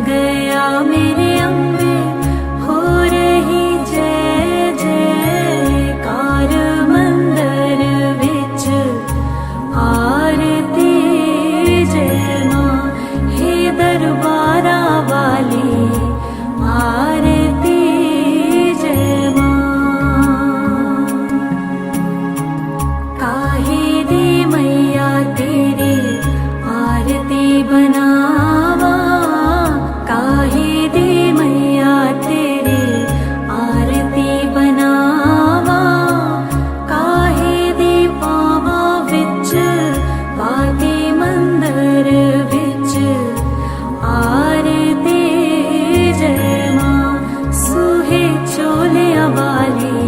गया मेरे अम्बे, हो रही जय जयकार मंदिर विच आरती जय मां, हे दरबारा वाली आरती जय मां। काहे दी मैया तेरी आरती बनावा, काहे दी मैया तेरी आरती बनावा, काहे दी पावा विच बाती मंदिर विच आरती जय मां, सुहे चोलिया वाली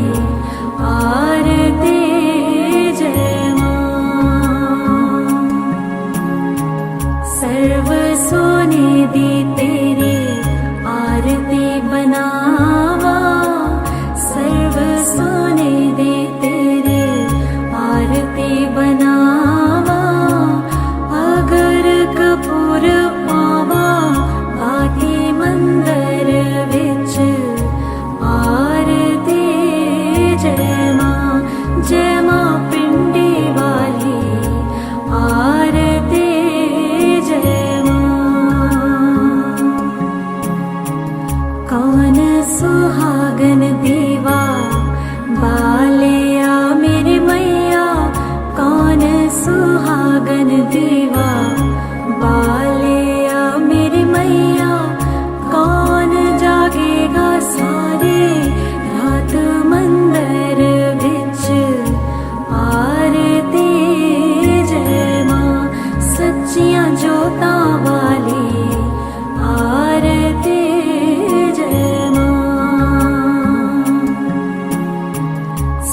आरती जय मां। सर्व सोने दी तेरी आरती बनावा, सर्व सोने दी तेरी आरती बनावा, अगर कपूर पावा बाकी मंदिर विच आरती जय मां, जय मां पिंडी वाली आरती जय मां। कौन सुहागन दीवा बालिया मेरी मैया, कौन सुहागन दीवा बालिया मेरी मैया, कौन जागेगा सारी रात मंदिर विच आरती जय मां, सच्चियां जोतां वाली आरती जय मां।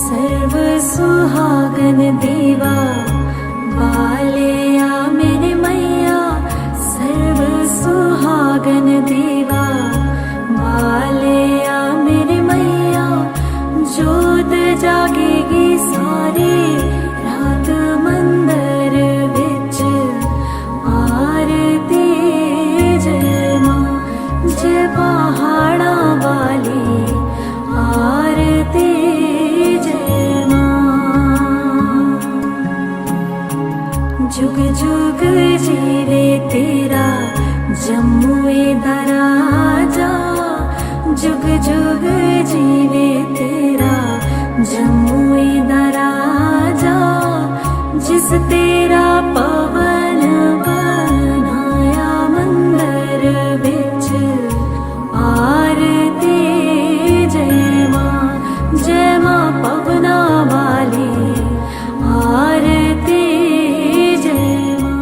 सर्व सुहागन दीवा बालिया मेरी मैया, सर्व सुहागन दीवा बालिया मेरी मैया, जोत जागेगी सारी रात मंदिर विच आरती जय मां, जय पहाड़ा वाली आरती जय मां। जुग जुग जीवे तेरा जम्मुए दा राजा, जुग जुग जीवे तेरा जम्मुए दा राजा, जिस तेरा पवन बनाया मंदिर विच आरती जय मां, जय मां पवना वाली आरती जय मां।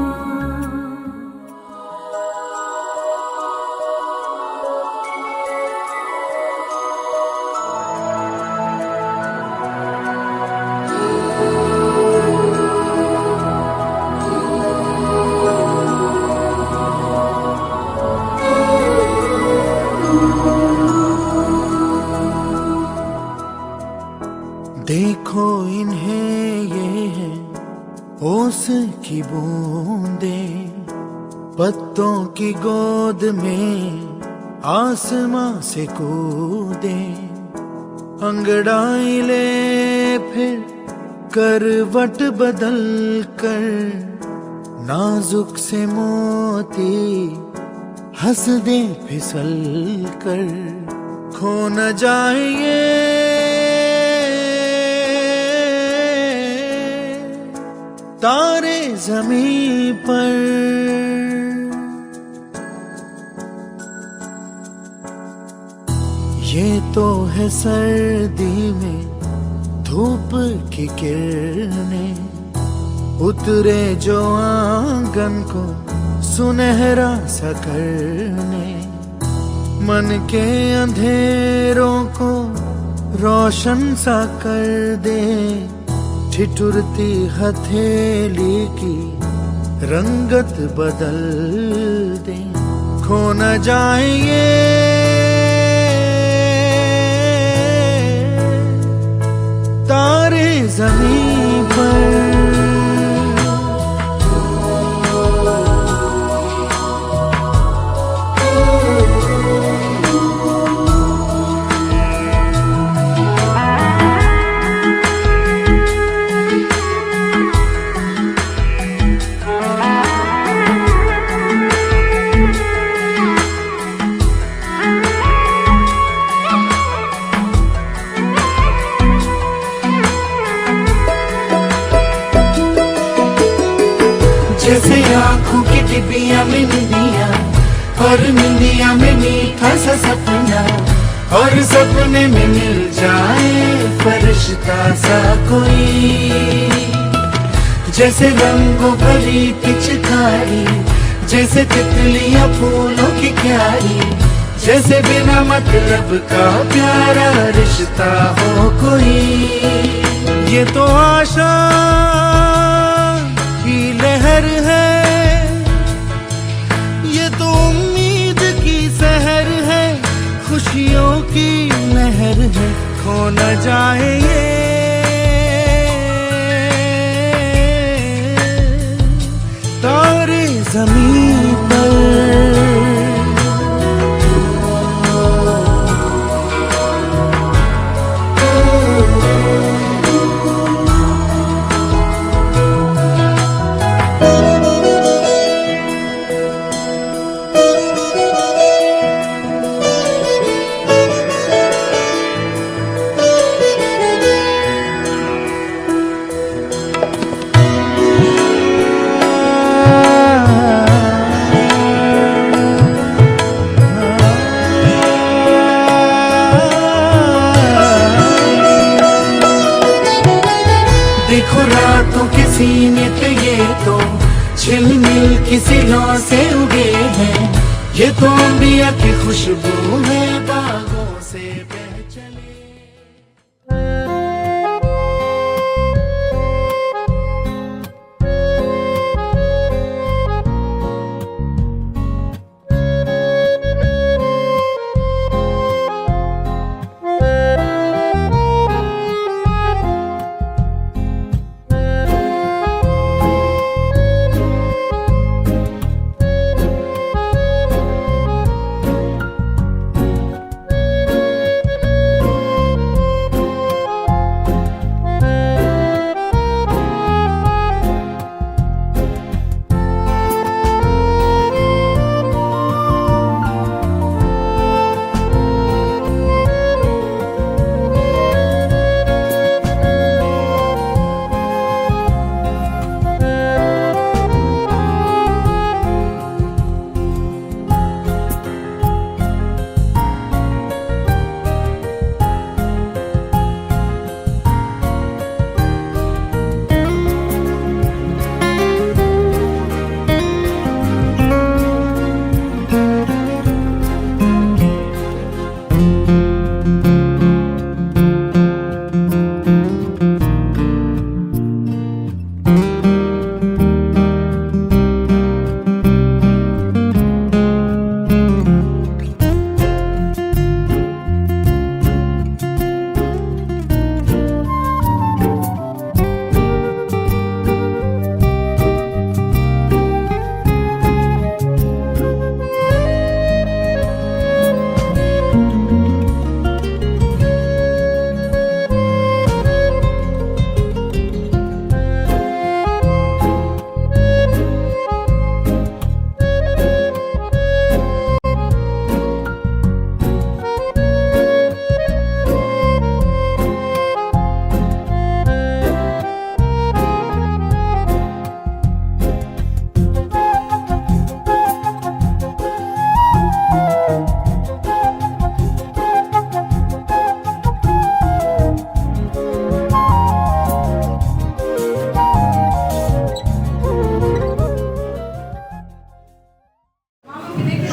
देखो इन्हें ये है ओस की बूंदे, पत्तों की गोद में आसमां से कूदे, अंगड़ाई ले फिर करवट बदल कर, नाजुक से मोती हंस दे फिसल कर, खो न जाए ये तारे ज़मीं पर। ये तो है सर्दी में धूप की किरणें, उतरे जो आंगन को सुनहरा सा करने, मन के अंधेरों को रोशन सा कर दे, ठिठुरती हथेली की रंगत बदल दे, खो न जाए ये तारे ज़मीं पर। दुनिया में मीठा सा सपना, और सपने में मिल जाए फरिश्ता सा कोई। जैसे रंगों भरी पिचकारी, जैसे तितलियां फूलों की क्यारी, जैसे बिना मतलब का प्यारा रिश्ता हो कोई। ये तो आशा की लहर है, ये तो उम्मीद की सहर है, खुशियों की लहर है, खो न जाए ये तारे ज़मीं पर। देखो रातों के सीने पे ये तो झिलमिल किसी लौ से उगे हैं, ये तो अंबिया की खुशबू है बागों से बह चले।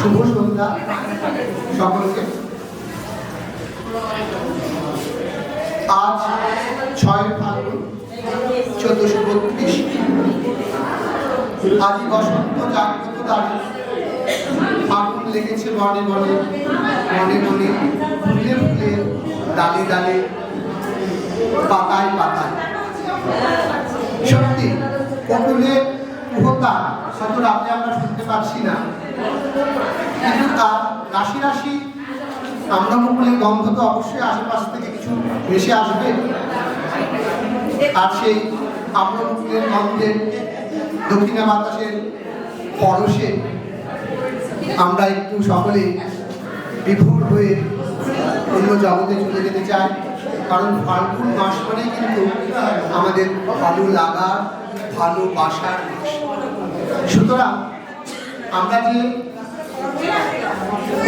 শুভ সন্ধ্যা সকলকে। আজ 6 ফাল্গুন 1432, আজই বসন্ত জাগ্রত দ্বারে ফাল্গুন লেগেছে বনে বনে, মনে মনে, ফুলে ফুলে, ডালে ডালে, পাতায় পাতায়। সত্যি কোকিলের কুহতা শত রাতে আমরা শুনতে পাচ্ছি না, কিন্তু তার রাশি রাশি আম্রমুকুলের গন্ধ তো অবশ্যই আশেপাশ থেকে কিছু ভেসে আসবে। আর সেই আম্রমুকুলের গন্ধের দক্ষিণা বাতাসের পরশে আমরা একটু সকলে বিভোর হয়ে অন্য জগতে চলে যেতে চাই। কারণ ফাল্গুন মাস মানে কিন্তু আমাদের ভালো লাগার, ভালোবাসার মাস। সুতরাং আমরা যে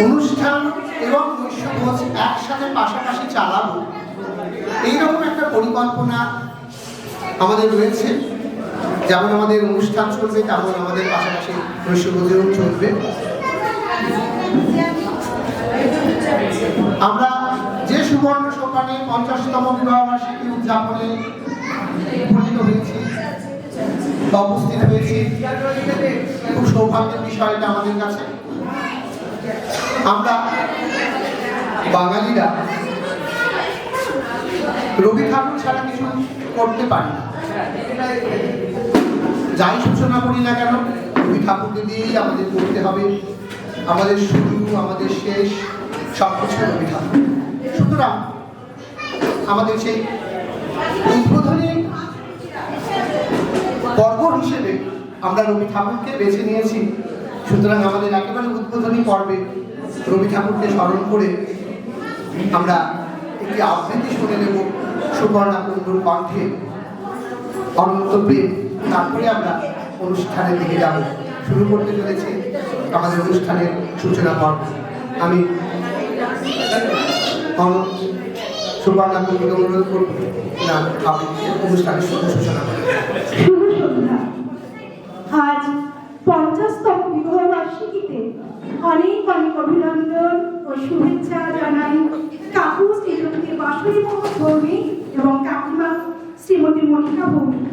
অনুষ্ঠান এবং নৈশভোজ একসাথে পাশাপাশি চালাবো, এইরকম একটা পরিকল্পনা আমাদের রয়েছে। যেমন আমাদের অনুষ্ঠান চলবে, তেমন আমাদের পাশাপাশি নৈশভোজেও চলবে। আমরা যে সুবর্ণ সোপানে 50তম বিবাহবার্ষিকী উদযাপনে উপনীত হয়েছি বা উপস্থিত হয়েছি, খুব সৌভাগ্যের বিষয়টা আমাদের কাছে। আমরা বাঙালিরা রবি ঠাকুর ছাড়া কিছু করতে পারি না। যাই সূচনা করি না কেন, রবি ঠাকুরকে দিয়েই আমাদের করতে হবে। আমাদের শুরু, আমাদের শেষ সব কিছু রবি ঠাকুর। সুতরাং আমাদের সেই উদ্বোধনী পর্ব হিসেবে আমরা রবি ঠাকুরকে বেছে নিয়েছি। সুতরাং আমাদের একেবারে উদ্বোধনী পর্বে রবি ঠাকুরকে স্মরণ করে আমরা একটি আবৃত্তি শুনে নেব সুবর্ণা কুণ্ডুর কণ্ঠে, অনন্ত প্রেম। তারপরে আমরা অনুষ্ঠানের দিকে যাব। শুরু করতে চলেছি আমাদের অনুষ্ঠানের সূচনা পর্ব। আমি সুবর্ণা কুণ্ডুকে অনুরোধ করব না আবৃত্তি অনুষ্ঠানের সূচনা করে। শুভ সন্ধ্যা। আজ 50তম বিবাহ বার্ষিকীতে অনেক অনেক অভিনন্দন ও শুভেচ্ছা জানাই কাকু শ্রীমতী বাসুরী ভৌমিক এবং কাকিমা শ্রীমতী মনিকা ভৌমিক।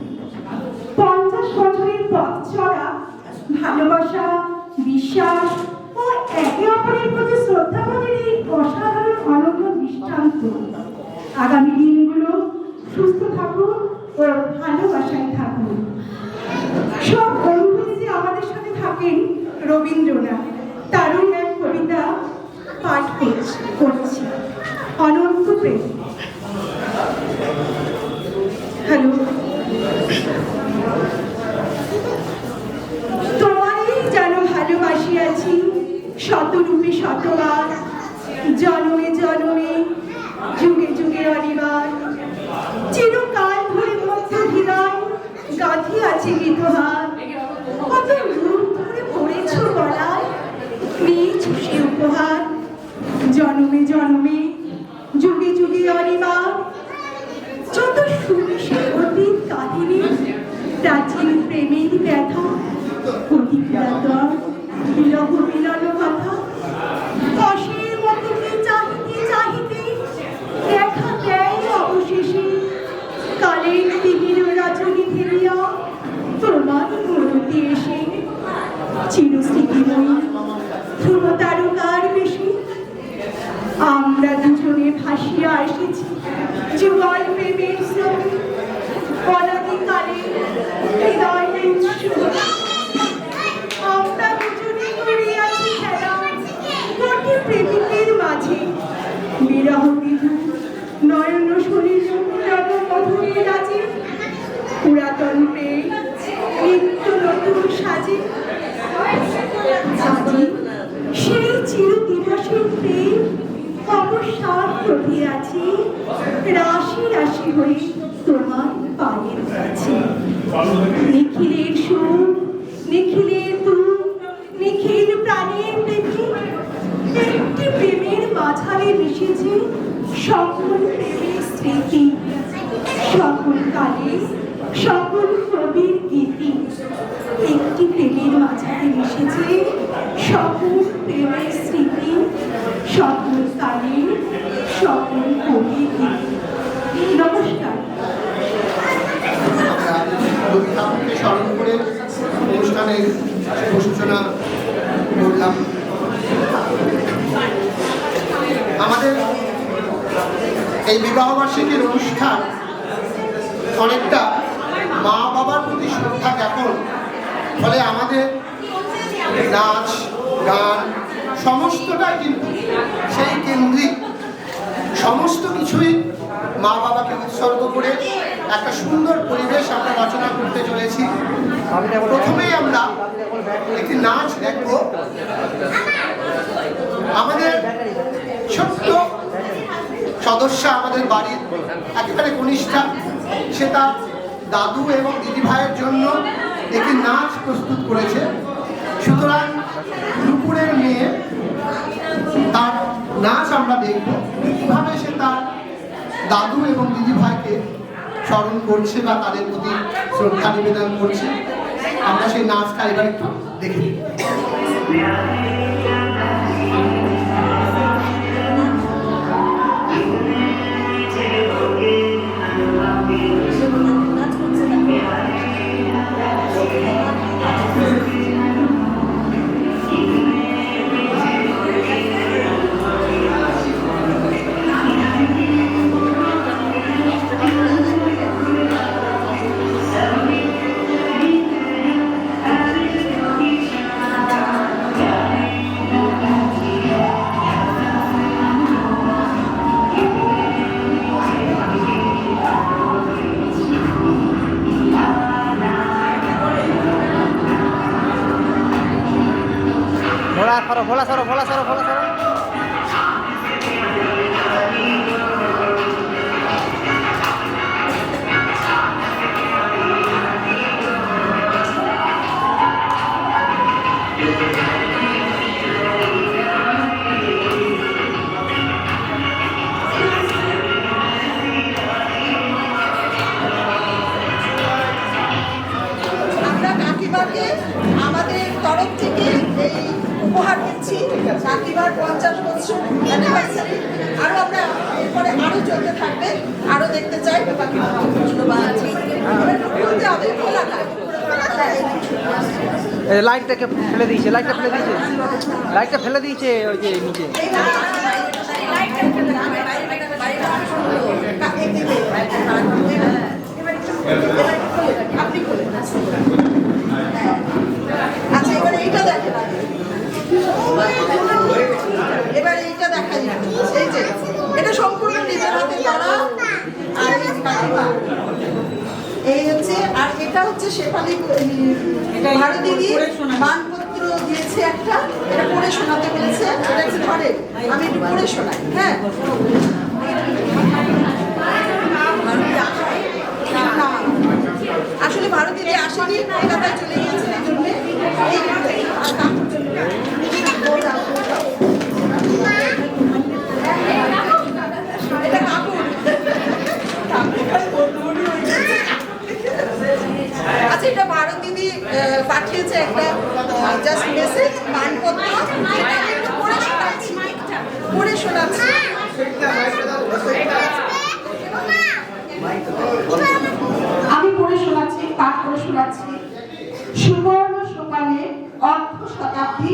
50 বছরের পথ চলা, ভালোবাসা, বিশ্বাস ও একে অপরের প্রতি শ্রদ্ধা প্রতির এই অসাধারণ অনন্য দৃষ্টান্ত। আগামী দিনগুলো সুস্থ থাকুন ও ভালোবাসায় থাকুন। সব অনুভূতি আমাদের সাথে থাকেন রবীন্দ্রনাথ। তারই এক কবিতা পাঠ করছি, অনন্ত প্রেম। হ্যালো, তোমারই যেন ভালোবাসিয়াছি শতরূপে শতবার, জন্মে জন্মে যুগে যুগে অনিবার। চিরকাল ধরে মধ্য হৃদয় গাঁথিয়াছে গীতহার। কত রূপ ধরে পড়েছ গলায়, নিজ সে উপহার। জন্মে জন্মে যুগে যুগে অনিবার, যত শুনি সে অতীত কাহিনী, প্রাচীন প্রেমের ব্যথা, অতি পুরাতন বিরহ মিলন কথা। কষের মতিকে চাহিতে চাহিতে দেখা দেয় অবশেষে, কালের তিমির রজনী ফেরিয়া তোমার মরতে এসে। চিরস্মৃতিময়ী ধ্রুব তারকার বেশি, আমরা দুজনে ভাসিয়া এসেছি যুগল প্রেমের স্রোতে। অনাদিকালে হৃদয়ের উৎসব, আমরা দুজনে করিয়াছি খেলা কোটি প্রেমিকের মাঝে। বিরহ বিধু নয়ন শরীর মধুরে নাচে, পুরাতন প্রেম নিত্য নতুন সাজে। আজি সেই চির দিবসের প্রেম অবসাদ রহিয়াছে, রাশি রাশি হয়ে তোমার পায়ের কাছে। নিখিলের সুর, নিখিলের তুর, নিখিল প্রাণের দেখি, একটি প্রেমের মাঝারে মিশেছে সকল প্রেমের স্মৃতি, সকল কালে সকল কবির গীতি। একটি প্রেমের মাঝারে মিশেছে সকল প্রেমের স্মৃতি, সকল কালে সকল কবির গীতি। নমস্কার। রবি ঠাকুরকে স্মরণ করে অনুষ্ঠানের সূচনা করলাম। আমাদের এই বিবাহবার্ষিকীর অনুষ্ঠান অনেকটা মা বাবার প্রতি শ্রদ্ধা জ্ঞাপন। ফলে আমাদের নাচ, গান সমস্তটাই কিন্তু সেই কেন্দ্রিক। সমস্ত কিছুই মা বাবাকে উৎসর্গ করে একটা সুন্দর পরিবেশ আমরা রচনা করতে চলেছি। প্রথমেই আমরা একটি নাচ দেখব। আমাদের ছোট্ট সদস্য, আমাদের বাড়ির একেবারে কনিষ্ঠা, সে তার দাদু এবং দিদি ভাইয়ের জন্য একটি নাচ প্রস্তুত করেছে। সুতরাং দুপুরের মেয়ে তার নাচ আমরা দেখব কিভাবে সে তার দাদু এবং দিদি ভাইকে স্মরণ করছে বা তাদের প্রতি শ্রদ্ধা নিবেদন করছে। আমরা সেই নাচটা এবার একটু দেখে নিই। ভোলা সরো ভোলা সরো ভোলা সরো। আমরা কাকিমাকে আমাদের তরফ থেকে এই উপহার দিচ্ছি, কাকিমার 50 বছর অ্যানিভার্সারি। আরো আমরা এরপরে আরো চলতে থাকবে, আরো দেখতে চাই। বলতে হবে খোলা না। লাইটটাকে ফেলে দিয়েছে, লাইটটা ফেলে দিয়েছে, লাইটটা ফেলে দিয়েছে ওই যে নিচে। আচ্ছা, এবার এইটা দেখেন, এবার এইটা দেখা যাবে। এই যে এটা সম্পূর্ণ নিজের হাতে করা, আর এই কাকিমা এই হচ্ছে, আর এটা হচ্ছে শেফালি ভারতীদি মানপত্র দিয়েছে একটা, এটা পড়ে শোনাতে বলেছে। এটা একটু ধরে আমি একটু পড়ে শোনাই। হ্যাঁ, আসলে ভারতীদি আসেনি, কলকাতায় চলে গিয়েছে, এই জন্য এটা কাপড়। আচ্ছা, এটা ভারতীদি পাঠিয়েছে একটা জাস্ট মেসেজ, মানপত্র। এটা আমি একটু পড়ে শোনাচ্ছি, পড়ে শোনাচ্ছি। আমি পড়ে শোনাচ্ছি, পাঠ করে শোনাচ্ছি। সুবর্ণ সকালে অর্ধ শতাব্দী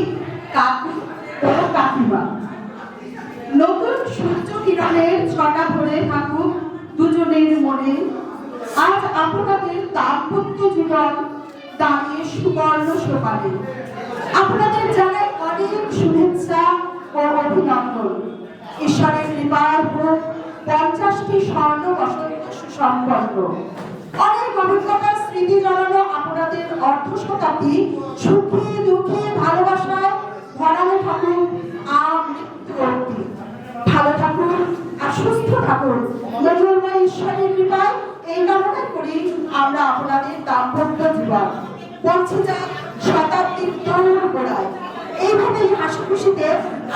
কাকু ও কাকিমা, নতুন সূর্য কিরণের ছটা ধরে থাকুক দুজনের মনে। আজ আপনাদের দাম্পত্য জীবন দাঁড়িয়ে সুবর্ণ সকালে। আপনাদের জানাই অনেক শুভেচ্ছা ও অভিনন্দন। ঈশ্বরের কৃপার হোক 50টি স্বর্ণ বসন্ত সুসম্পন্ন। অনেক অভিজ্ঞতার স্মৃতি জড়ানো আপনাদের অর্ধ শতাব্দী সুখে দুঃখে ভালোবাসায় ভরানো থাকুক আমৃত্যু অবধি। ভালো থাকুন আর সুস্থ থাকুন, মঙ্গলময় ঈশ্বরের কৃপায় এই কামনা করি আমরা আপনাদের দাম্পত্য জীবন পৌঁছে যাক শতাব্দীর তরুণ গোড়ায়। এইভাবেই হাসি খুশিতে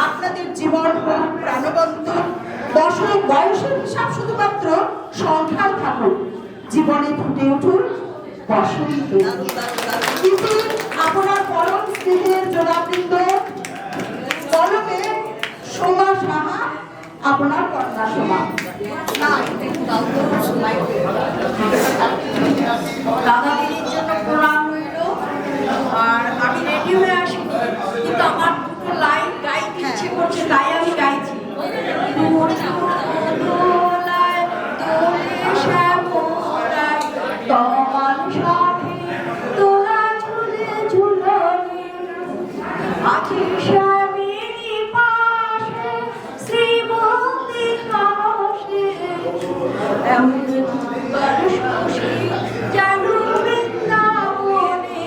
আপনাদের জীবন হোক প্রাণবন্ত। বয়সের হিসাব শুধুমাত্র সংখ্যায় থাকুক, জীবনে ফুটে উঠুন বসন্ত। আপনার পরম স্নেহের জোড়াবৃন্দ, কলমে সোমা সাহা, আপনার কন্যা সোমা। দাদা দিদির জন্য প্রণাম রইল। আর আমি রেডি হয়ে আসিনি, কিন্তু আমার দুটো লাইন গাইতে ইচ্ছে করছে, তাই আমি গাইছি। তোমার সাথে তোলা ঝুলে ঝুলনি আছে স্বামীর পাশে শ্রীমতী হাসে এমন খুশি যেন বৃন্দাবনে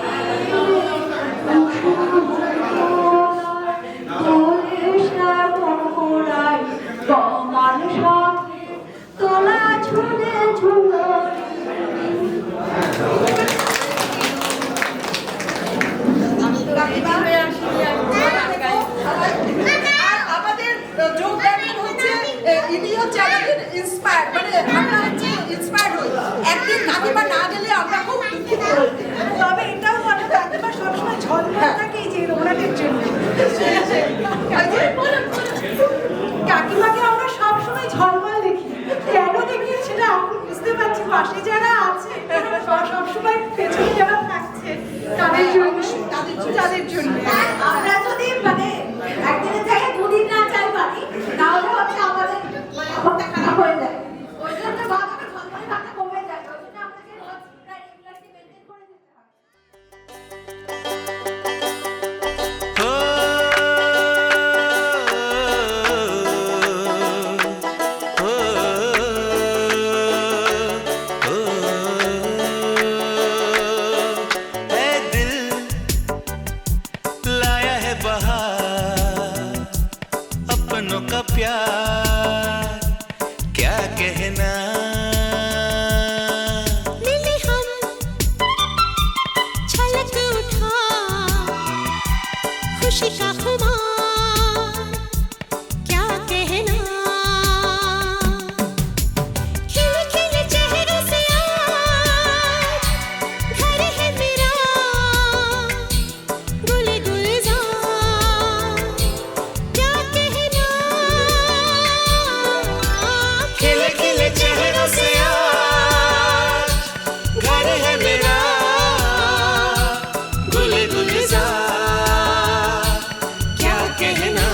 তোলে শ্যামরায় তোমার সাথে তোলা ঝুলে ঝুলনি। কাকিমা জায়গাতে ইন্সপায়ার, মানে আমরা হচ্ছে ইন্সপায়ার হই। একদিন কাকিমা না গেলে আমরা খুব দুঃখিত হই। তবে এটাও বলে কাকিমা সবসময় ঝলমল থাকে এই যে ওনাদের জন্য। কাকিমাকে আমরা সবসময় ঝলমল দেখি, কেন দেখি সেটা এখন বুঝতে পারছি। পাশে যারা আছে সবসময় পেছনে যারা থাকছে তাদের জন্য, তাদের জন্য আমরা যদি মানে একদিনের জায়গায় দুদিন না চাই পারি, তাহলে হচ্ছে আমাদের মানে অবস্থা খারাপ হয়ে যায়। ওই জন্য বাবা ঝলমলে থাকা কমে যায়। ওই জন্য আপনাকে রোজ প্রায় রেগুলারলি মেনটেন করে যেতে হয়। ऐ दिल लाया है बहार, अपनों का प्यार क्या कहना। मिले हम छलक उठा खुशी का खुमार क्या कहना। खिले खिले चेहरों से आज घर है मेरा गुल गुलजार क्या कहना। खिले खिले चेहरों से आज घर है मेरा गुल गुलजार क्या कहना।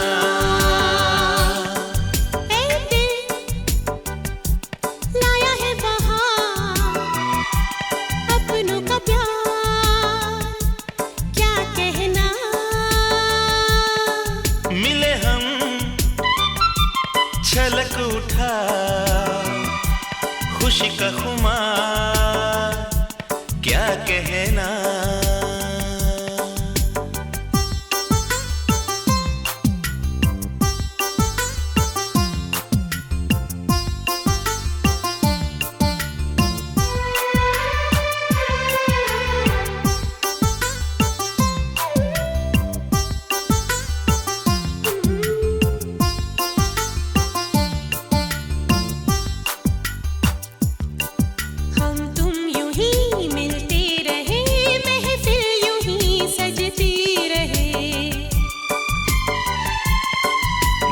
ऐ दिल लाया है बहार अपनों का प्यार क्या कहना। मिले हम छलक उठा खुशी का खुमार क्या कहना। हम तुम यूं ही मिलते रहे महफिल यूं ही सजती रहे।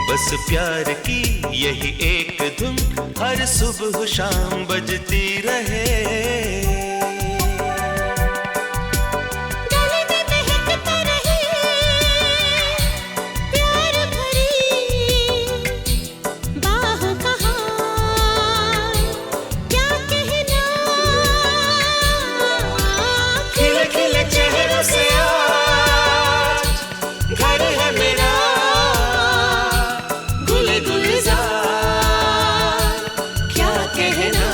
बस प्यार की यही एक धुन हर सुबह शाम बजती रहे। गले में महकता रहे प्यार भरी बाहों का हार क्या कहना। खिले खिले चेहरों से आज घर है मेरा गुल गुलजार क्या कहना।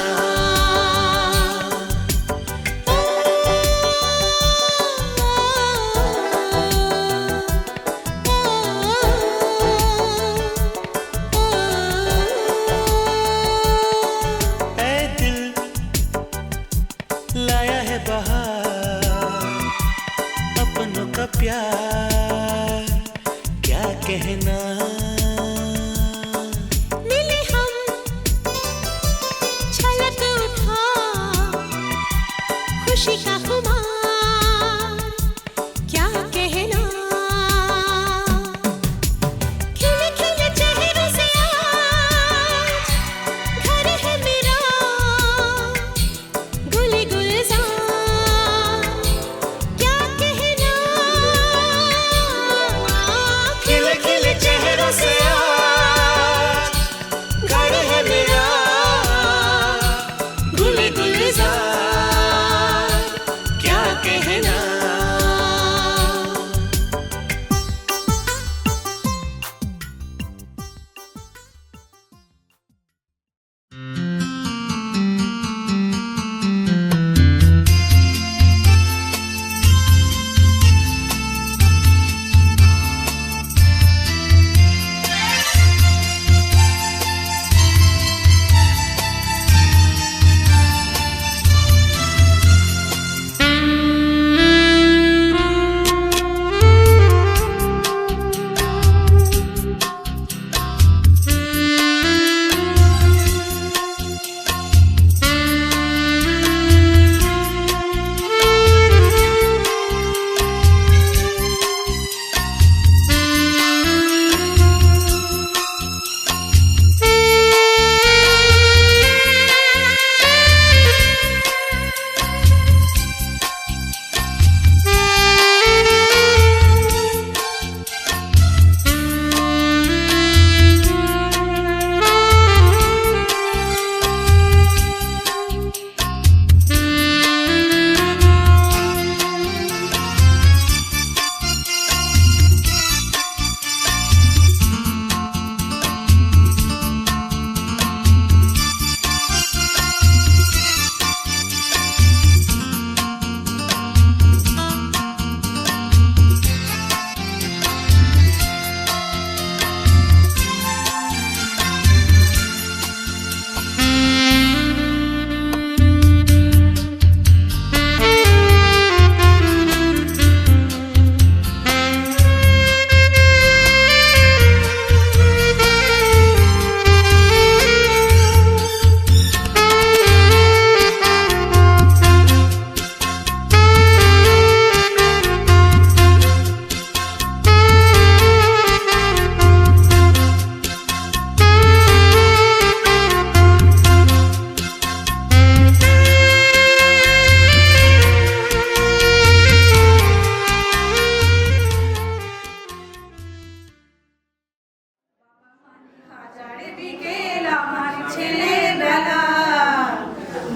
ছেলেবেলা।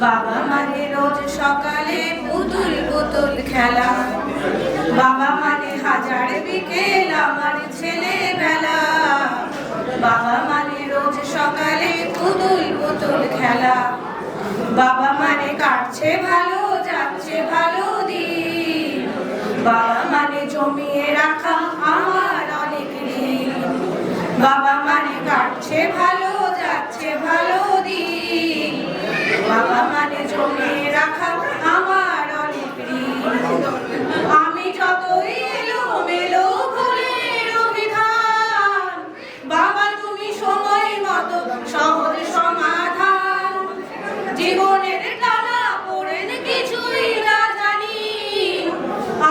বাবা মানে রোজ সকালে পুতুল পুতুল খেলা। বাবা মানে হাজার বিকেল আমার ছেলেবেলা। বাবা মানে রোজ সকালে পুতুল পুতুল খেলা। বাবা মানে কাটছে ভালো যাচ্ছে ভালো দিন। বাবা মানে জমিয়ে রাখা আমার অনেক ঋণ। বাবা মানে কাটছে ভালো যাচ্ছে ভালো দিন। বাবা মানে জমিয়ে রাখা আমার অনেক ঋণ। আমি যতই এলোমেলো ভুলের অভিধান, বাবা তুমি সময় মতো সহজ সমাধান। জীবনের টানা পড়েন কিছুই না জানি,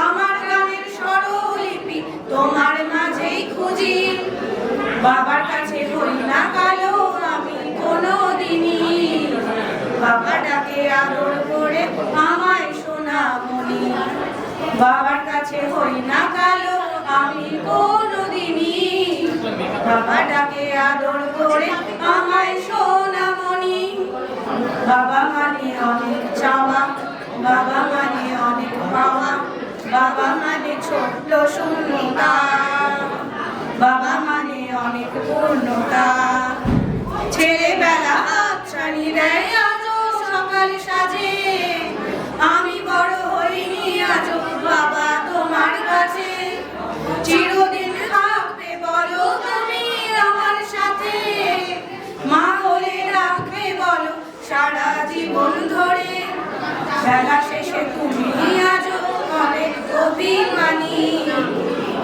আমার গানের স্বরলিপি তোমার মাঝেই খুঁজি। বাবার কাছে হই না কালো আমি কোনোদিনই, বাবা ডাকে আদর করে আমায় সোনামণি। বাবার কাছে হই না কালো আমি কোনোদিনই, বাবা ডাকে আদর করে আমায় সোনামণি। বাবা মানে অনেক চাওয়া, বাবা মানে অনেক পাওয়া। বাবা মানে ছোট্ট শূন্যতা, বাবা মানে অনেক পূর্ণতা। ছেলেবেলা হাতছানি দেয় আজও সকাল সাজে, আমি বড় হইনি আজও বাবা তোমার কাছে। চিরদিন থাকবে বলো তুমি আমার সাথে, মা বলে রাখবে বলো সারা জীবন ধরে। বেলা শেষে তুমি আজও অনেক অভিমানী,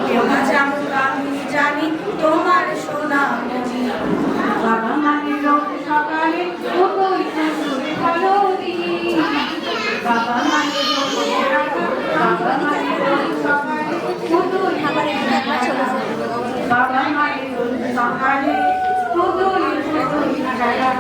কেউ না জানুক আমি জানি তোমার সোনামণি। বাবা মানে রোজ সকালে পুতুল পুতুল ভালো দিন। বাবা মানে জমিয়ে রাখা, বাবা মানে রোজ সকালে পুতুল বাবা মানে রোজ সকালে পুতুল পুতুল খেলা।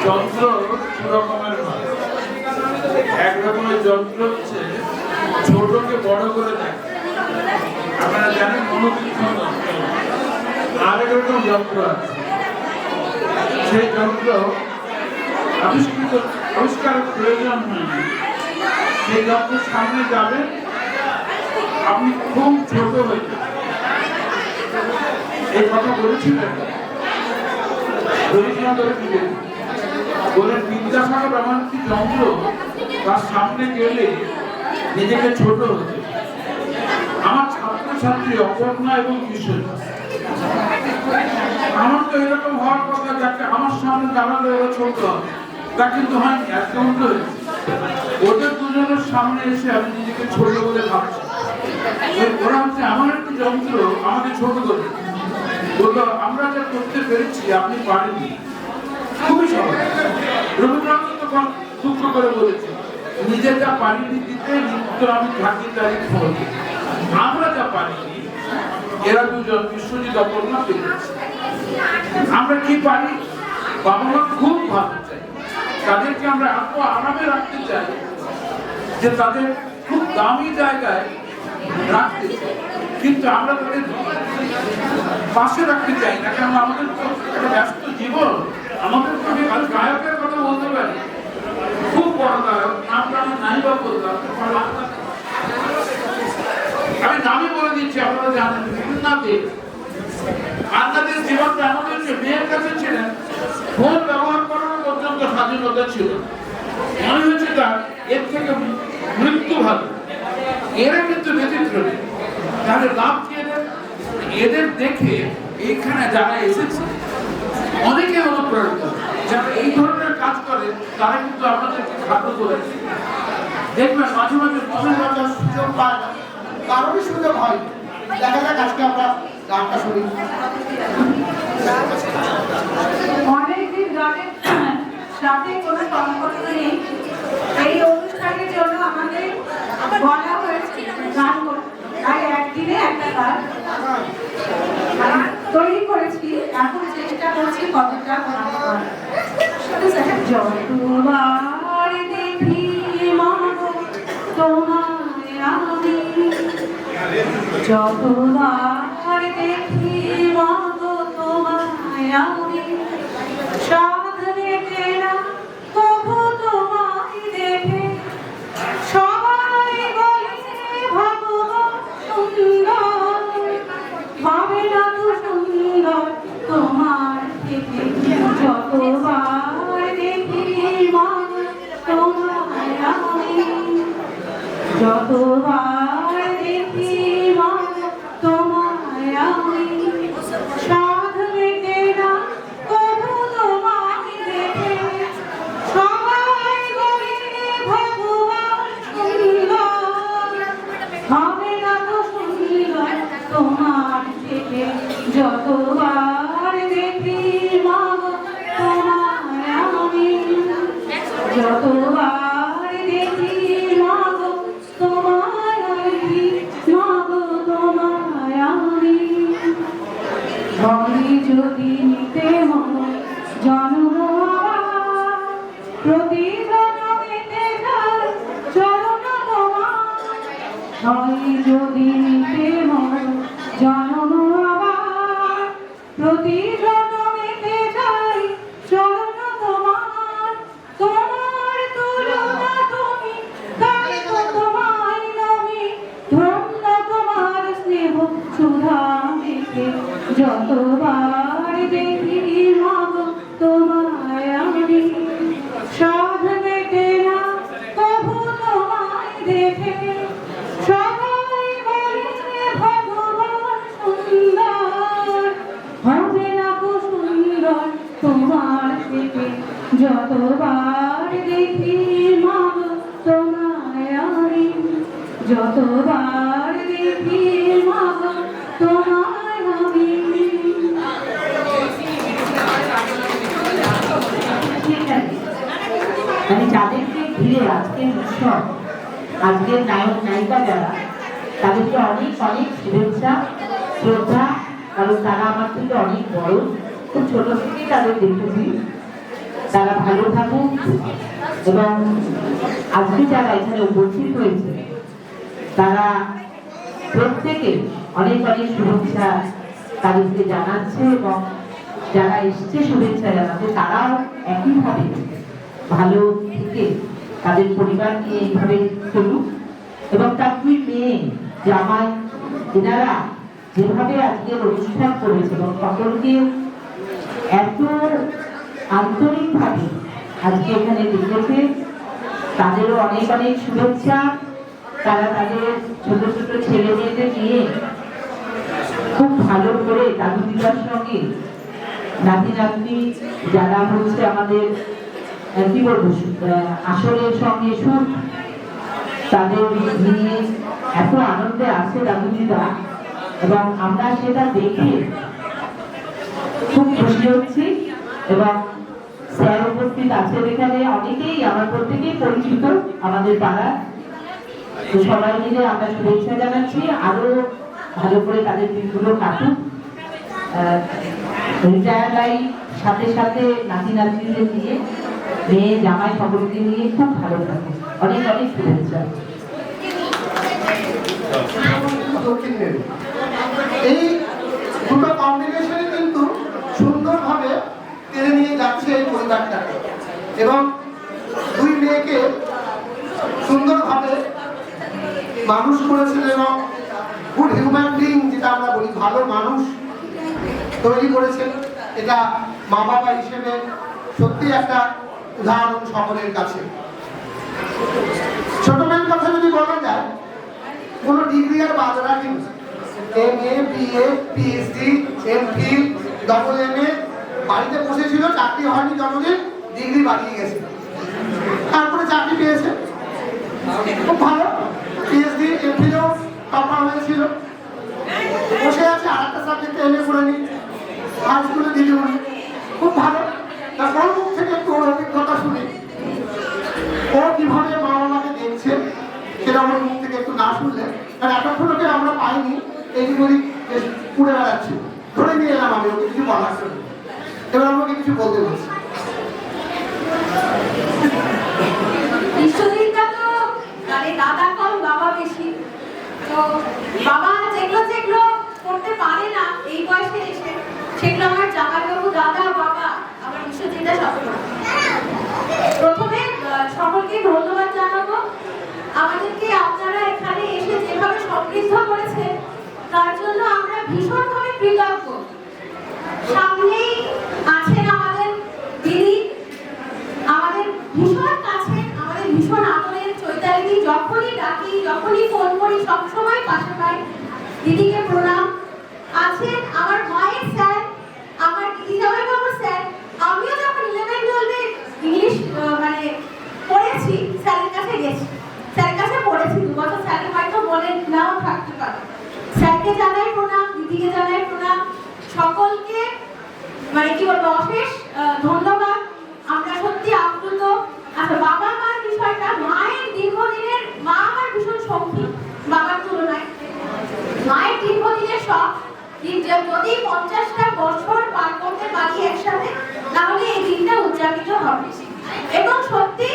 যন্ত্র দু রকমের হয়। এক রকমের যন্ত্র হচ্ছে ছোটকে বড় করে দেয়, আপনারা জানেন মনোবীক্ষণ যন্ত্র। আরেক রকম যন্ত্র আছে, সেই যন্ত্র আবিষ্কারের প্রয়োজন হয়নি। সেই যন্ত্রের সামনে যাবেন, আপনি খুব ছোট হয়ে যাবেন। এই কথা বলেছিলেন রবীন্দ্রনাথ বলেন, বিদ্যাসাগর এমন একটি যন্ত্র, তার সামনে গেলে নিজেকে ছোট হতে। আমার ছাত্রছাত্রী অপর্ণা এবং কিশোর, আমার তো এরকম হওয়ার কথা, যাকে আমার সামনে দাঁড়ালে ওরা ছোট হবে, তা কিন্তু হয়নি, একাউন্ট হয়েছে। ওদের দুজনের সামনে এসে আমি নিজেকে ছোট বলে ভাবছি। ওরা হচ্ছে এমন একটি যন্ত্র আমাকে ছোট করে। বললো আমরা যা করতে পেরেছি আপনি পারেননি, খুবই সহজ। রবীন্দ্রনাথ তখন দুঃখ করে বলেছে, নিজে যা পারিনি দিতে নিত্য আমি থাকি তারই খবর। আমরা যা পারিনি এরা দুজন বিশ্বজিৎ অপর্ণা পেরেছে। আমরা কি পারি? বাবা মা খুব ভালো চাই, তাদেরকে আমরা এত আরামে রাখতে চাই যে তাদের খুব দামি জায়গায় রাখতে চাই, কিন্তু আমরা তাদের পাশে রাখতে চাই না। কারণ আমাদের তো একটা ব্যস্ত জীবন, আমাদের তো গায়কের কথা বলতে পারি, খুব বড় গায়ক, নামটা আমি নাই বা বললাম, আমি নামই বলে দিচ্ছি, আপনারা জানেন আন্নাদের জীবনটা এমন হচ্ছে, মেয়ের কাছে ছিলেন, ফোন ব্যবহার করার পর্যন্ত স্বাধীনতা ছিল, মনে হচ্ছে তার এর থেকে মৃত্যু ভালো। এরা কিন্তু ব্যতিক্রমী, তাহলে লাভ কি? এদের দেখে এইখানে যারা এসেছে অনেকে অনুপ্রাণিত, যারা এই ধরনের কাজ করে তারা কিন্তু আপনাদেরকে খাদ্য করেছে। দেখবেন মাঝে মাঝে মনে হয় সুযোগ পায় না, কারোরই সুযোগ হয়। দেখা যাক আজকে আমরা গানটা শুনি। অনেকদিন গানের সাথে কোনো সম্পর্ক নেই, এই অনুষ্ঠানের জন্য আমাদের বলা হয়েছে গান করতে, তাই একদিনে একটা গান তৈরি করেছি, এখন চেষ্টা করছি কতটা যতবার দেখি মাগো তোমায় আমি, যতবার দেখি মাগো তোমায় আমি, সাধ মেটে না তবু তোমায় দেখে, সবাই বলে ভগবান সুন্দর, হবে না তো সুন্দর তোমার থেকে, যতবার দেখি মাগো তোমায় আমি, যতবার দেখি মাগো তোমায় আমি, সাধ মেটে না তবু তোমায় দেখে, সবাই বলে ভগবান সুন্দর, হবে না তো সুন্দর তোমার থেকে, যতবার দেখি মাগো তোমায় আমি, যতবার দেখি মাগো তোমায় আমি, মাগো তোমায় আমি, ঘরে যদি নিতে হয় জন্ম আবার, প্রতি জন্মেতে যায় চরণ তোমার, ঘরে যদি নিতে হয় জন্ম আবার, প্রতি জন্মেতে যায় চরণ তোমার, তোমার তুলনা তুমি তাই তো তোমায় নমি, ধন্য তোমার স্নেহ সুধা মেখে, যতবার দেখি মাগো তোমায় আমি, সাধ মেটে না তবু তোমায় দেখে, সবাই বলে ভগবান সুন্দর, হবে না তো সুন্দর তোমার থেকে, যতবার দেখি মাগো তোমায় আমি, যতবার দেখি মাগো তোমায় আমি। ঠিক আছে, মানে যাদেরকে ঘিরে আজকের উৎসব, আজকের নায়ক নায়িকা যারা, তাদেরকে অনেক অনেক শুভেচ্ছা শ্রদ্ধা, কারণ তারা আমার থেকে অনেক বড়, খুব ছোট থেকেই তাদের দেখেছি। তারা ভালো থাকুক, এবং আজকে যারা এখানে উপস্থিত হয়েছে তারা প্রত্যেকে অনেক অনেক শুভেচ্ছা তাদেরকে জানাচ্ছে, এবং যারা এসছে শুভেচ্ছা জানাতে তারাও একইভাবে ভালো থেকে তাদের পরিবার নিয়ে এইভাবে চলুক। এবং তার দুই মেয়ে জামাই এনারা যেভাবে আজকের অনুষ্ঠান করেছে এবং সকলকে এত আন্তরিকভাবে আজকে এখানে দেখেছে, তাদেরও অনেক অনেক শুভেচ্ছা। তারা তাদের ছোট ছোট ছেলে মেয়েদের নিয়ে খুব ভালো করে দাদু দিদার সঙ্গে নাতি নাতনি যারা হচ্ছে আমাদের কি বলবো আসরের সঙ্গে সুখ, তাদের নিয়ে এত আনন্দে আছে দাদু দিদা, এবং আমরা সেটা দেখে খুব খুশি হচ্ছি। এবং স্যার উপস্থিত আছেন এখানে, অনেকেই আমার প্রত্যেকেই পরিচিত আমাদের পাড়ার, তো সবাই মিলে আমরা শুভেচ্ছা জানাচ্ছি, আরো ভালো করে তাদের দিনগুলো কাটুক। রিটায়ার লাইফ সাথে সাথে নাতি নাতনিদের নিয়ে, মেয়ে জামাই সকলকে নিয়ে খুব ভালো থাকে। অনেক অনেক শুভেচ্ছা। এই দুটো কম্বিনেশনে কিন্তু সুন্দরভাবে টেনে নিয়ে যাচ্ছে এই পরিবারটাকে, এবং দুই মেয়েকে সুন্দরভাবে মানুষ করেছেন এবং গুড হিউম্যান বিং, যেটা আমরা বলি ভালো মানুষ তৈরি করেছেন। এটা মা বাবা হিসেবে সত্যি একটা উদাহরণ সকলের কাছে। ছোট মেয়ের কথা যদি বলা যায়, কোনো ডিগ্রি আর বাদ রাখেন, MA, BA, PhD, MPhil, AA, বাড়িতে বসেছিল, চাকরি হয়নি যতদিন, ডিগ্রি বাড়িয়ে গেছে, তারপরে চাকরি পেয়েছে, খুব ভালো। PhD, MPhilও টপার হয়েছিল, বসে আছে আর একটা সাবজেক্টে MA করে নি, হাই স্কুলে দিদি উনি, খুব ভালো। তারপর মুখ থেকে একটু ওর অভিজ্ঞতা শুনি, ও কিভাবে মা বাবাকে দেখছে সেটা আমার মুখ থেকে একটু না শুনলে, কারণ এতক্ষণকে আমরা পাইনি, এইদিক ওদিক উড়ে বেড়াচ্ছি, ধরে নিয়ে এলাম আমি ওকে কিছু বলার জন্য। এবার আমাকে কিছু বলতে বলছি। বিশ্বজিৎটা তো মানে দাদা কম বাবা বেশি, তো বাবা যেগুলো যেগুলো করতে পারে না এই বয়সে এসে, সেগুলো আমার জামাইবাবু, দাদা, বাবা, আমার বিশ্বজিৎটা সব করে। প্রথমে সকলকে ধন্যবাদ জানাবো, আমাদেরকে আপনারা এখানে এসে যেভাবে সমৃদ্ধ করেছেন তার জন্য আমরা ভীষণভাবে কৃতজ্ঞ। সামনেই আছেন আমাদের দিদি, আমাদের ভীষণ কাছে, আমাদের ভীষণ আদরের চৈতালি। যখনই ডাকি, যখনই ফোন করি, সবসময় পাশে পাই। দিদিকে প্রণাম। আছেন আমার মায়ের স্যার, আমার দিদি জামাইবাবুর স্যার। আমিও যখন 11-12 ইংলিশ মানে পড়েছি, স্যারের কাছে গেছি, স্যারের কাছে পড়েছি 2 বছর। স্যার হয়তো বলেন নাও থাকতে পারে। স্যারকে জানাই প্রণাম, দিদিকে জানাই প্রণাম, সকলকে মানে কি বলবো অশেষ ধন্যবাদ। আমরা সত্যি আপ্লুত। আচ্ছা, বাবা মার বিষয়টা, মায়ের দীর্ঘদিনের, মা আমার ভীষণ সঙ্গী বাবার তুলনায়। মায়ের দীর্ঘদিনের শখ, যদি 50টা বছর পার করতে পারি একসাথে, তাহলে এই দিনটা উদযাপিত হবে। এবং সত্যি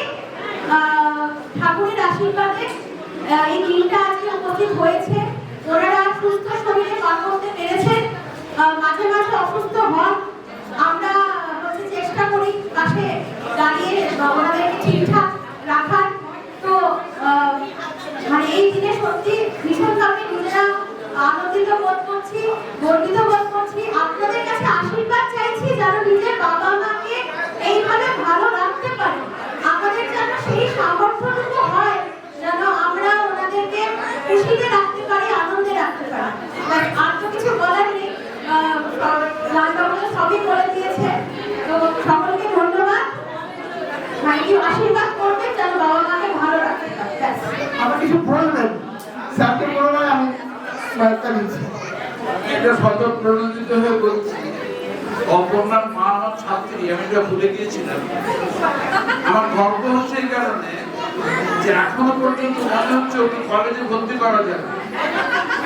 ঠাকুরের আশীর্বাদে এই দিনটা আজকে উপস্থিত হয়েছে। ওনারা সুস্থ শরীরে পার করতে পেরেছেন, মাঝে মাঝে অসুস্থ হন, আমরা চেষ্টা করি পাশে দাঁড়িয়ে ওনাদেরকে ঠিকঠাক রাখার। তো মানে এই দিনে সত্যি ভীষণভাবে নিজেরা আনন্দিত বোধ করছি, গর্বিত বোধ করছি। আপনাদের কাছে আশীর্বাদ চাইছি যেন নিজের বাবা মাকে এইভাবে ভালো রাখতে পারে, আমাদের যেন সেই সামর্থ্যটুকু হয় যেন আমরা ওনাদেরকে খুশিতে রাখতে পারি, আনন্দে রাখতে পারি। আর তো কিছু বলার নেই, লালবাবু সবই বলে দিয়েছে। তো সকলকে ধন্যবাদ। Thank you. আশীর্বাদ করবেন যেন বাবা মাকে ভালো রাখতে পারে। আমার কিছু বলবেন স্যারকে বলবেন, আমি বার্তা নিচ্ছি। এটা স্বতঃপ্রণোদিত হয়ে বলছি, অপর্ণার মা আমার ছাত্রী, আমি এটা ভুলে গিয়েছিলাম। আমার গর্ব হচ্ছে এই কারণে যে এখনো পর্যন্ত মনে হচ্ছে ওকে কলেজে ভর্তি করা যাবে।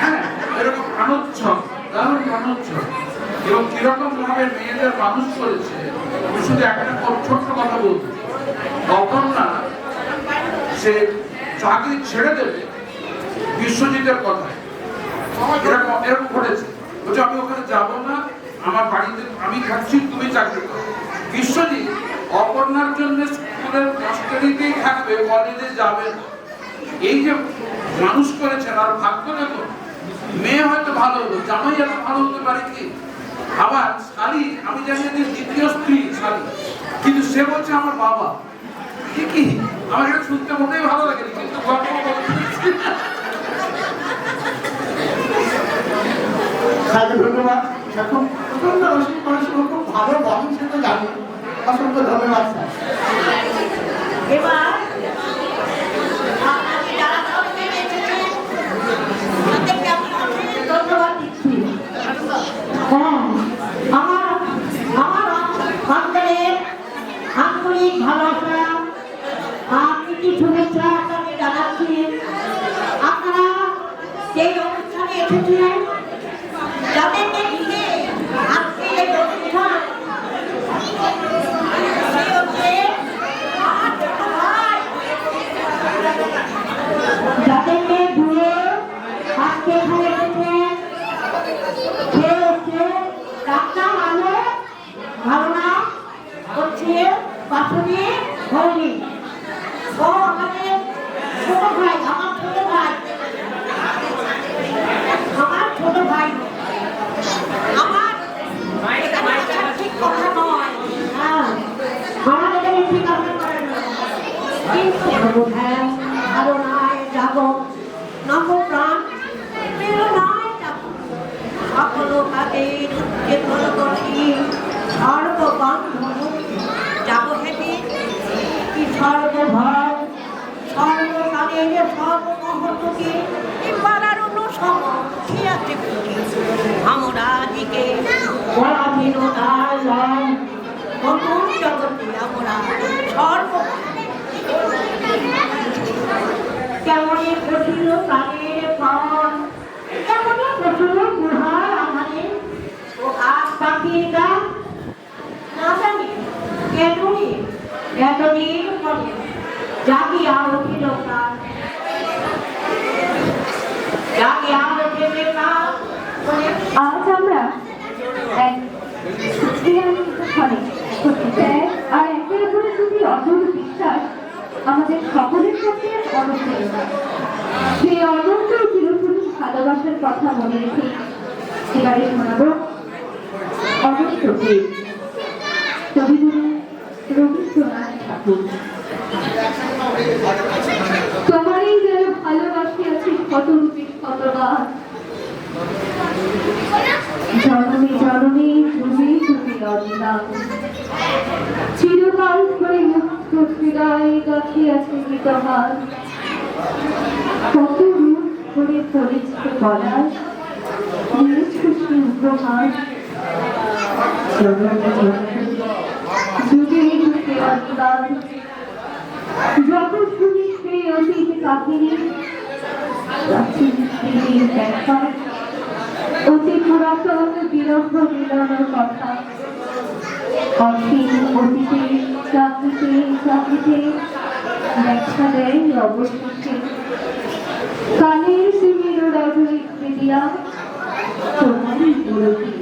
হ্যাঁ, এরকম প্রাণোচ্ছল, দারুণ প্রাণোচ্ছল। এবং কিরকম ভাবে মেয়েদের মানুষ করেছে, আমি শুধু একটা ছোট্ট কথা বলবো। অপর্ণা সে চাকরি ছেড়ে দেবে বিশ্বজিতের কথায়, এরকম ঘটেছে। বলছে আমি ওখানে যাবো না, আমার বাড়িতে আমি থাকছি, তুমি চাকরি করো। বিশ্বজিৎ অপর্ণার জন্য স্কুলের মাস্টারিতেই থাকবে, কলেজে যাবে না। এই যে মানুষ করেছেন, আর ভাগ্য দেখো, মেয়ে হয়তো ভালো হলো, জামাই এত ভালো হতে পারে কি? আবার শালি, আমি জানি যে দ্বিতীয় স্ত্রী শালি, কিন্তু সে বলছে আমার বাবা। কি আমার এটা শুনতে মোটেই ভালো লাগে, কিন্তু গল্প ধন্যবাদ। এখন প্রচন্ড রসিক মানুষ, খুব ভালো বলেন সেটা জানি। অসংখ্য ধন্যবাদ স্যার। এবার ধন্যবাদ দিচ্ছি। আমার অন্তরের আন্তরিক ভালোবাসা, প্রীতি শুভেচ্ছা আপনাকে জানাচ্ছি। এসেছিলেন যাদেরকে ঘিরে আজকে এই অনুষ্ঠান সে হচ্ছে আমার ছোট ভাই। যাদেরকে ঘিরে আজকে এখানে এসেছেন সে হচ্ছে ডাক্তার আলো ধারণা হচ্ছে বাসনী ভৌমিক। ও আমাদের ছোট ভাই, আমার ছোট ভাই, আমার ছোট ভাই, আমার এটা বাচ্চার ঠিক কথা নয়। হ্যাঁ, আমার এটা ঠিক কথা নয়, কিন্তু হ্যাঁ ধারণায় যাব নবপ্রাণ প্রেরণায় যাব সকল কাজের উচ্চেতন করছি সর্ববান্ধব যাব হেঁটে কি সর্বভয় সর্বকালের সর্বমহত্বকে এবার অনুসম খেয়াতে আমরা দিকে পরাধীনতার লয় নতুন জগতে আমরা সর্ব কেমনই কঠিন প্রাণের ফল কেমনই কঠিন গুহার আমাদের ও আজ পাখির গান না জানি এতদিন পরে জাগিয়া উঠিল প্রাণ, জাগিয়া উঠিল প্রাণ। আজ আমরা এক আর একের উপরে যদি অটল বিশ্বাস আমাদের সকলের কাছে অনুপ্রেরণা। সেই অনন্ত চিরপুরুষ ভালোবাসার কথা মনে রেখে এবারে শোনাব অনন্ত প্রেম, কবিগুরু রবীন্দ্রনাথ ঠাকুর। তোমারই যেন ভালোবাসি আছি শতরূপী শতবার, জননী জননী তুমি তুমি অবিরাম, চিরকাল ধরে মুক্ত হৃদয় গাঁথিয়াছে তোমার, কত রূপ ধরে পরিচিত গলায় দিয়েছ সে উপহার। জননী জননী যুগে যুগে অবিরাম, যত শুনি সেই অতীত কাহিনী, প্রাচীন স্মৃতির ব্যাখ্যা, অতি পুরাতন বিরহ মিলনের কথা, অসীম অতীতে চাকরিতে চাকরিতে দেখা দেয় অবশেষে, কালের সিমির রজনী দিয়া তোমারই পুরোটি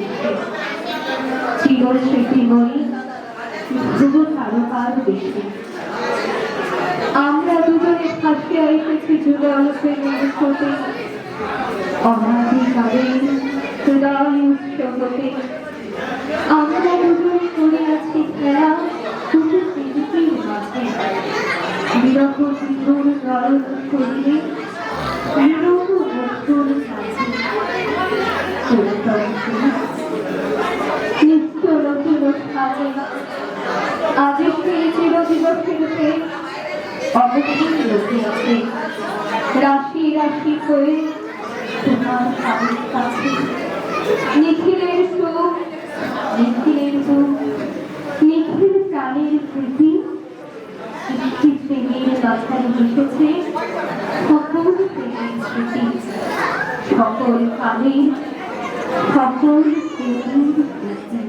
চির স্মৃতিময়ী ধ্রুব তারকার বেশি। আমরা দুজনে ফাঁসিয়া এসেছি যুগল প্রেমের স্রোতে, অনাদিকালের হৃদয় উৎসবতে আমরা দুজনে করে আছি খেলা দুটো পৃথিবীর মাঝে, বিরহ বিধুর নরম শরীরে বিরহ বন্ধুর কাছে নিত্য নতুন সাজে আজকে সেই চিরদিবসেরতে অবশ্যই লোকে আছে রাশি রাশি করে তোমার স্বামীর কাছে। নিখিলের সুখ নিখিলের দুঃখ নিখিল প্রাণের প্রীতি একটি প্রেমের মাথায় মিশেছে সকল প্রেমের স্মৃতি, সকল কালের সকল প্রেমের প্রীতি।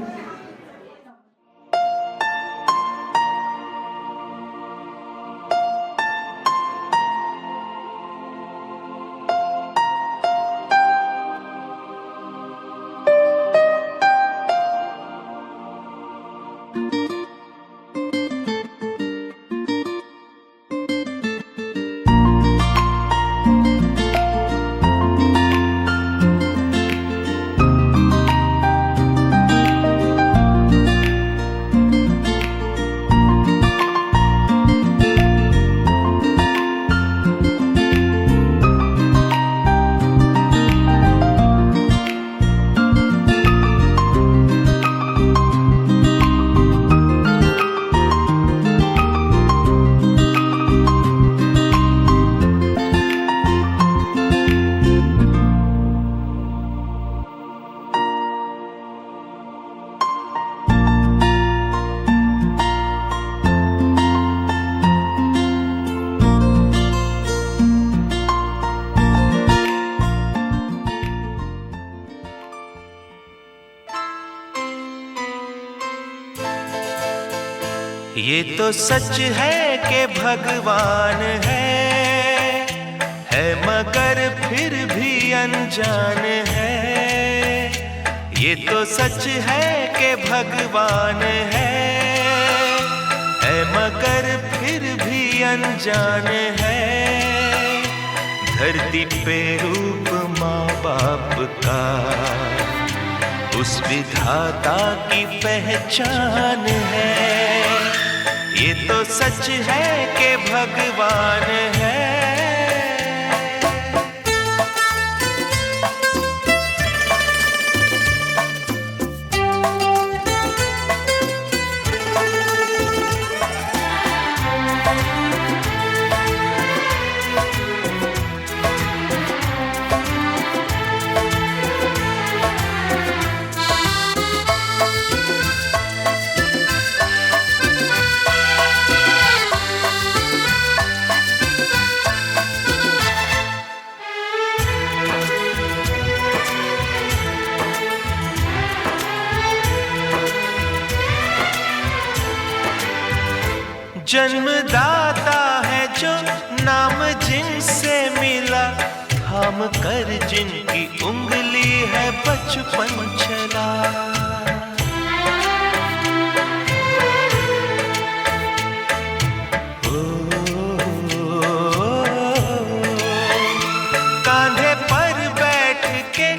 ये तो सच है कि भगवान है मगर फिर भी अनजान है। ये तो सच है कि भगवान है मगर फिर भी अनजान है। धरती पे रूप माँ बाप का उस विधाता की पहचान है। ये तो सच है कि भगवान है। जन्मदाता है जो नाम जिनसे मिला, थाम कर जिनकी उंगली है बचपन चला। कांधे पर बैठ के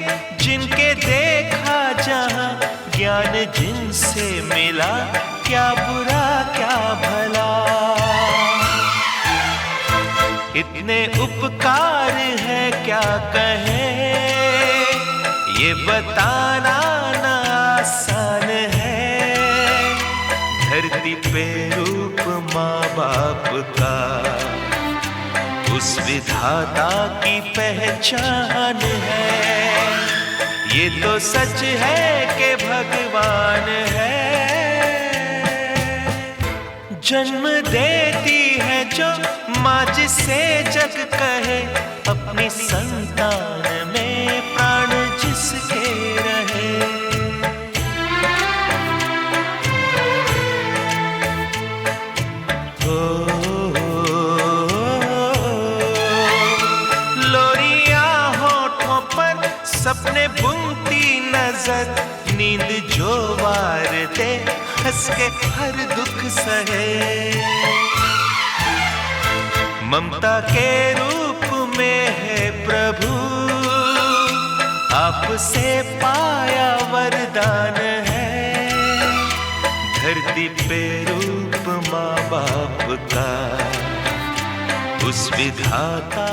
जिनके देखा जहां, ज्ञान जिनसे मिला, क्या बुरा क्या भला। इतने उपकार है क्या कहें, ये बताना ना आसान है। धरती पे रूप माँ बाप का उस विधाता की पहचान है। ये तो सच है कि भगवान है। जन्म देती है जो माँ जिसे जग कहे, अपनी संतान में प्राण जिसके रहे। लोरिया होठों पर सपने बुनती नजर, नींद जो वार दे हंस के हर दुख सहे। ममता के रूप में है प्रभु, आपसे पाया वरदान है। धरती पे रूप माँ बाप का उस विधाता